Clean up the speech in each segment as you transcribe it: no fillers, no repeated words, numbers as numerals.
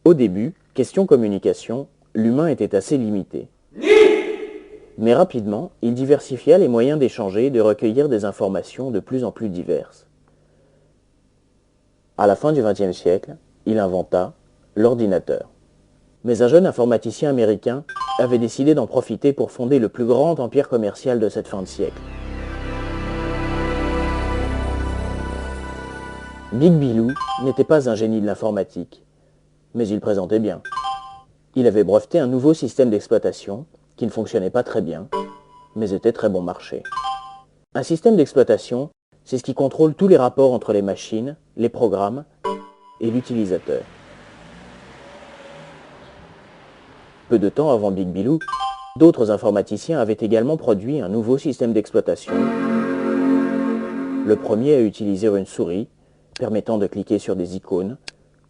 Au début, question communication, l'humain était assez limité. Mais rapidement, il diversifia les moyens d'échanger et de recueillir des informations de plus en plus diverses. À la fin du XXe siècle, il inventa l'ordinateur. Mais un jeune informaticien américain avait décidé d'en profiter pour fonder le plus grand empire commercial de cette fin de siècle. Big Bilou n'était pas un génie de l'informatique, mais il présentait bien. Il avait breveté un nouveau système d'exploitation qui ne fonctionnait pas très bien, mais était très bon marché. Un système d'exploitation, c'est ce qui contrôle tous les rapports entre les machines, les programmes et l'utilisateur. Peu de temps avant Big Bilou, d'autres informaticiens avaient également produit un nouveau système d'exploitation. Le premier à utiliser une souris, permettant de cliquer sur des icônes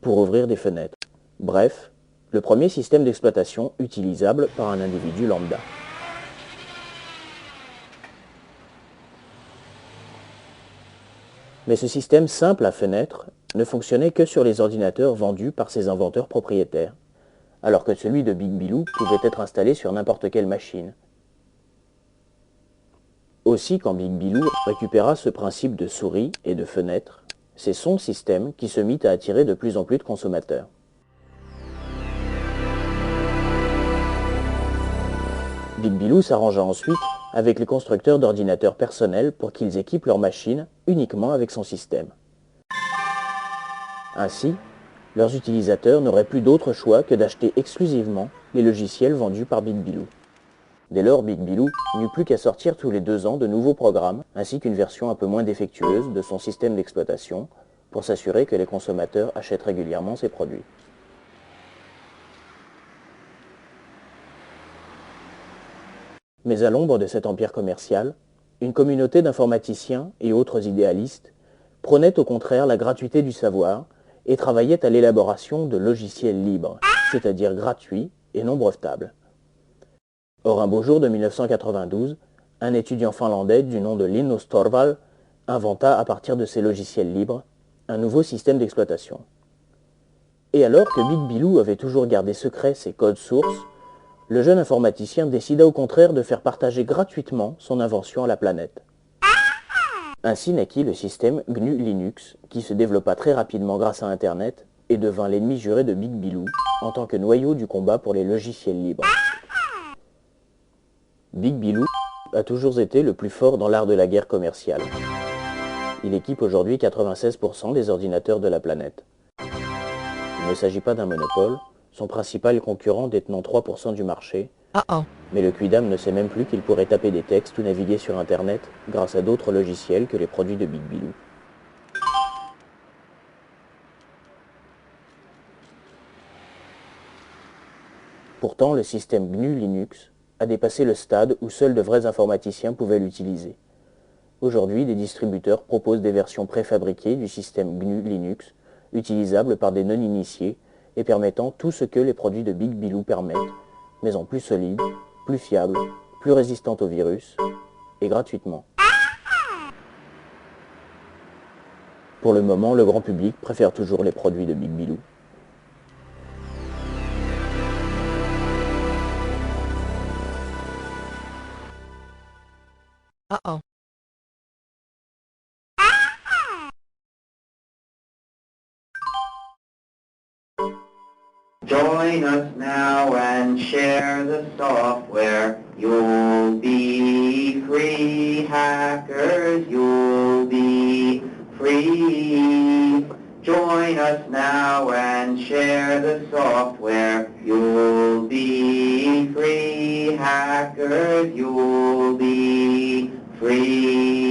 pour ouvrir des fenêtres. Bref, le premier système d'exploitation utilisable par un individu lambda. Mais ce système simple à fenêtres ne fonctionnait que sur les ordinateurs vendus par ses inventeurs propriétaires, alors que celui de Big Bilou pouvait être installé sur n'importe quelle machine. Aussi, quand Big Bilou récupéra ce principe de souris et de fenêtre, c'est son système qui se mit à attirer de plus en plus de consommateurs. Big Bilou s'arrangea ensuite avec les constructeurs d'ordinateurs personnels pour qu'ils équipent leurs machines uniquement avec son système. Ainsi, leurs utilisateurs n'auraient plus d'autre choix que d'acheter exclusivement les logiciels vendus par Big Bilou. Dès lors, Big Bilou n'eut plus qu'à sortir tous les 2 ans de nouveaux programmes, ainsi qu'une version un peu moins défectueuse de son système d'exploitation, pour s'assurer que les consommateurs achètent régulièrement ses produits. Mais à l'ombre de cet empire commercial, une communauté d'informaticiens et autres idéalistes prônait au contraire la gratuité du savoir et travaillait à l'élaboration de logiciels libres, c'est-à-dire gratuits et non brevetables. Or, un beau jour de 1992, un étudiant finlandais du nom de Linus Torvald inventa à partir de ces logiciels libres un nouveau système d'exploitation. Et alors que Big Bilou avait toujours gardé secret ses codes sources, le jeune informaticien décida au contraire de faire partager gratuitement son invention à la planète. Ainsi naquit le système GNU Linux, qui se développa très rapidement grâce à Internet et devint l'ennemi juré de Big Bilou en tant que noyau du combat pour les logiciels libres. Big Bilou a toujours été le plus fort dans l'art de la guerre commerciale. Il équipe aujourd'hui 96% des ordinateurs de la planète. Il ne s'agit pas d'un monopole, son principal concurrent détenant 3% du marché, mais le Quidam ne sait même plus qu'il pourrait taper des textes ou naviguer sur Internet grâce à d'autres logiciels que les produits de Big Bilou. Pourtant, le système GNU Linux a dépassé le stade où seuls de vrais informaticiens pouvaient l'utiliser. Aujourd'hui, des distributeurs proposent des versions préfabriquées du système GNU Linux, utilisables par des non-initiés et permettant tout ce que les produits de Big Bilou permettent, mais en plus solide, plus fiable, plus résistante aux virus, et gratuitement. Pour le moment, le grand public préfère toujours les produits de Big Bilou. Join us now and share the software. You'll be free, hackers, you'll be free. Join us now and share the software. You'll be free, hackers, you'll be free.